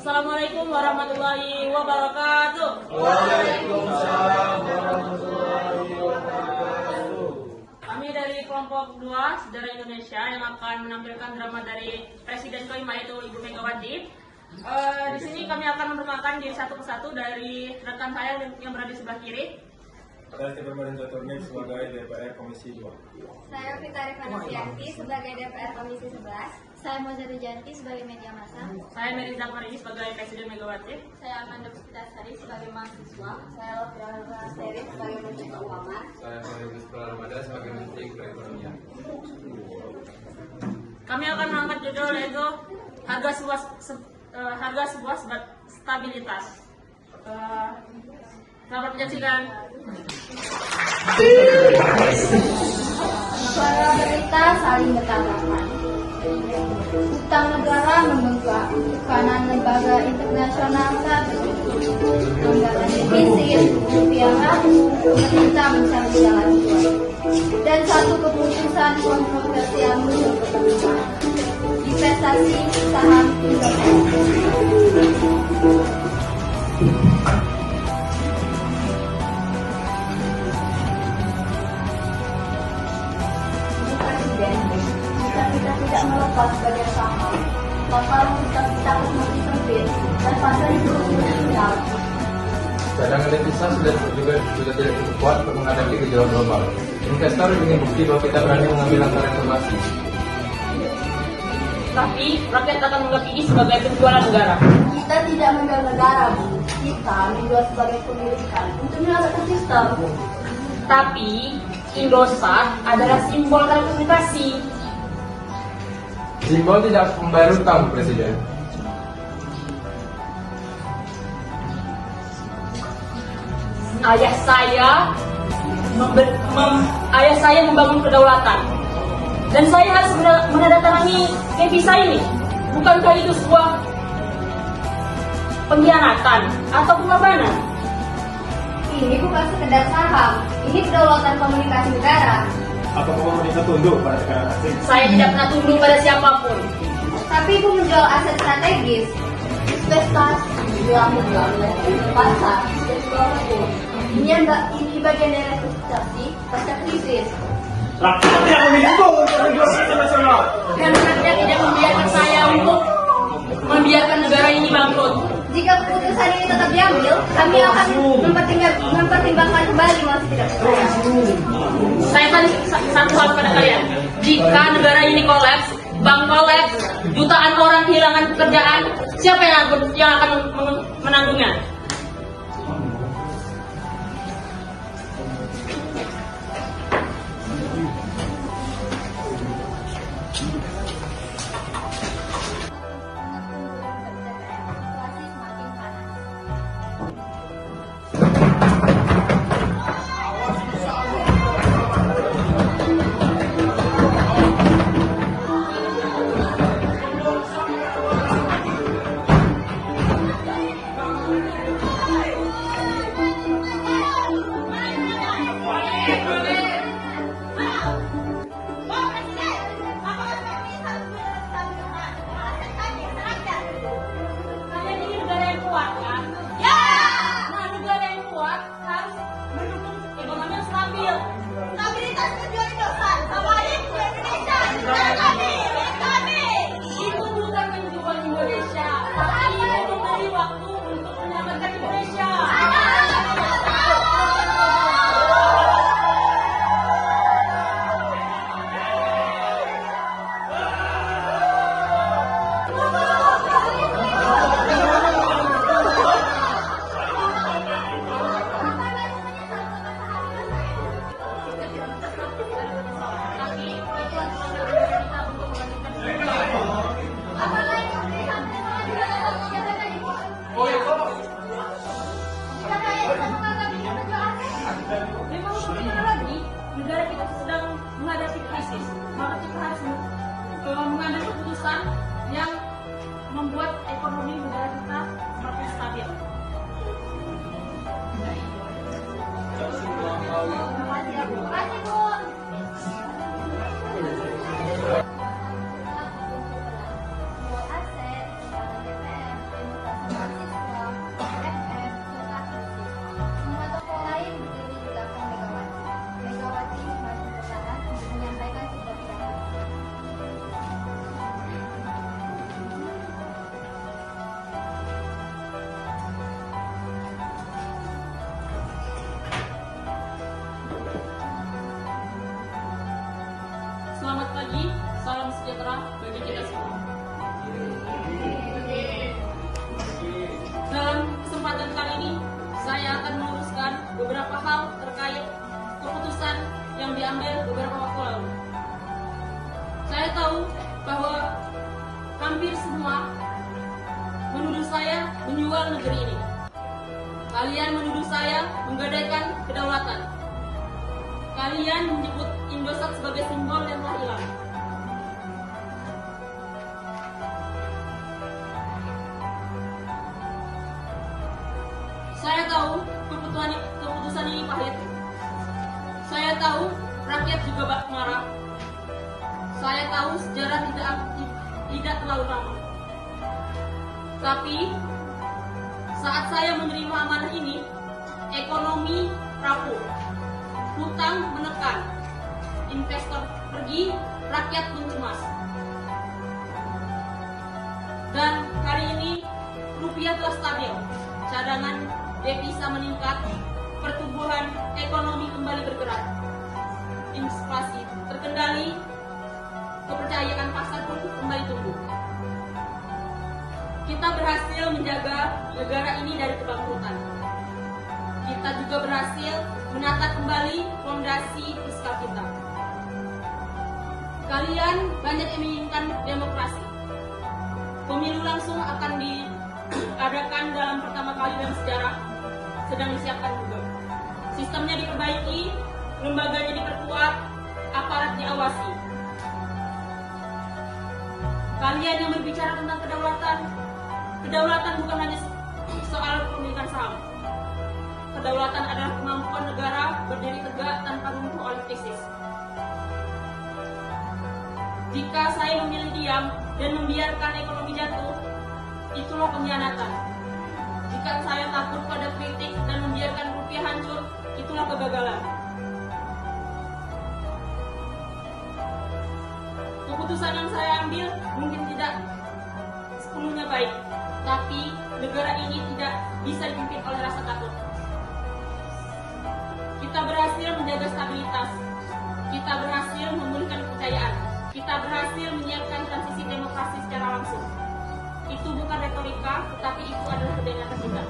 Assalamualaikum warahmatullahi wabarakatuh. Waalaikumsalam warahmatullahi wabarakatuh. Kami dari kelompok 2 Sejarah Indonesia yang akan menampilkan drama dari Presiden kelima yaitu Ibu Megawati. Di sini kami akan memperkenalkan diri satu persatu dari rekan saya yang berada di sebelah kiri. Saya Stephen Marinjotornik sebagai DPR Komisi 2. Saya Vita Rifanasianti sebagai DPR Komisi 11. Saya Mozari Janti sebagai media massa. Saya Mary Zakmarini sebagai Presiden Megawati. Saya Amanda Puspitasari sebagai mahasiswa. Saya Lofia Seri sebagai Menteri Keuangan. Saya Faridus Pramada sebagai Menteri Perekonomian. Kami akan mengangkat judul yaitu harga sebuah stabilitas. Selamat menyaksikan. Para berita saling bertabrakan. Utang negara membengkak, tekanan lembaga internasional saat anggaran defisit, rupiah rapuh, pemerintah mencari jalan keluar. Dan satu keputusan kontroversial muncul pertemuan. Investasi saham kita tidak melepas bagian saham, maka kita semakin sempit dan pasar itu final. Cadangan devisa sudah tidak cukup kuat untuk menghadapi gejolak global. Investor ingin bukti bahwa kita berani mengambil langkah reformasi. Tapi rakyat akan menganggap ini sebagai penjualan negara. Kita tidak menjual negara, Bu. Kita menjual sebagai pemilikan untuk menyelamatkan sistem. Tapi Indosat adalah simbol telekomunikasi. Simbol tidak harus membayar utang, Presiden. Ayah saya membangun kedaulatan, dan saya harus menandatangani devisa ini. Bukankah itu sebuah pengkhianatan atau pengorbanan? Ini bukan sekedar saham, ini kedaulatan komunikasi negara. Apakah pemerintah tunduk pada negara asing? Saya tidak pernah tunduk pada siapapun. Tapi Ibu menjual aset strategis, investasi, dalam pasar, dan seluruh. Ini bagian dari investasi pasca krisis. Rakyat yang memiliki negara nasional. Dan rakyat tidak membiarkan saya untuk membiarkan negara ini bangkrut. Jika keputusan ini tetap diambil, kami akan mempertimbangkan kembali masih tidak percaya. Saya tadi satu hal kepada kalian. Jika negara ini kolaps, bank kolaps, jutaan orang kehilangan pekerjaan, siapa yang akan menanggungnya? saya menjual negeri ini. Kalian menuduh saya menggadaikan kedaulatan. Kalian menyebut Indosat sebagai simbol yang telah hilang. Saya tahu keputusan ini pahit. Saya tahu rakyat juga marah. Saya tahu sejarah tidak terlalu lama. Tapi saat saya menerima amanah ini, ekonomi rapuh, hutang menekan, investor pergi, rakyat pun cemas. Dan hari ini rupiah telah stabil, cadangan devisa meningkat, pertumbuhan ekonomi kembali bergerak, inflasi terkendali, kepercayaan pasar pun kembali tumbuh. Kita berhasil menjaga negara ini dari kebangkrutan. Kita juga berhasil menata kembali fondasi fiskal kita. Kalian banyak yang menginginkan demokrasi. Pemilu langsung akan diadakan dalam pertama kali dalam sejarah, sedang disiapkan juga. Sistemnya diperbaiki, lembaganya diperkuat, aparat diawasi. Kalian yang berbicara tentang kedaulatan bukan hanya soal kepemilikan saham. Kedaulatan adalah kemampuan negara berdiri tegak tanpa runtuh oleh krisis. Jika saya memilih diam dan membiarkan ekonomi jatuh, itulah pengkhianatan. Jika saya takut pada kritik dan membiarkan rupiah hancur, itulah kegagalan. Keputusan yang saya ambil mungkin tidak sepenuhnya baik, tapi negara ini tidak bisa dipimpin oleh rasa takut. Kita berhasil menjaga stabilitas, kita berhasil memulihkan kepercayaan, kita berhasil menyiapkan transisi demokrasi secara langsung. Itu bukan retorika, tetapi itu adalah kebenaran kita.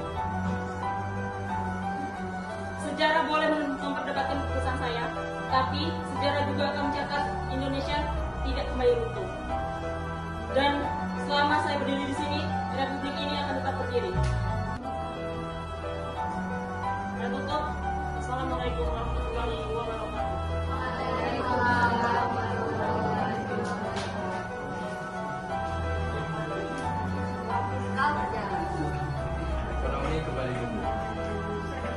Sejarah boleh memperdebatkan keputusan saya, tapi sejarah juga akan mencatat Indonesia tidak kembali runtuh. Dan selama saya berdiri di sini, Republik ini akan tetap berdiri. Dan tutup, Assalamualaikum warahmatullahi wabarakatuh. Fiskal berjalan, Ekonomi kembali tumbuh.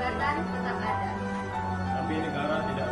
perdebatan tetap ada. Tapi negara tidak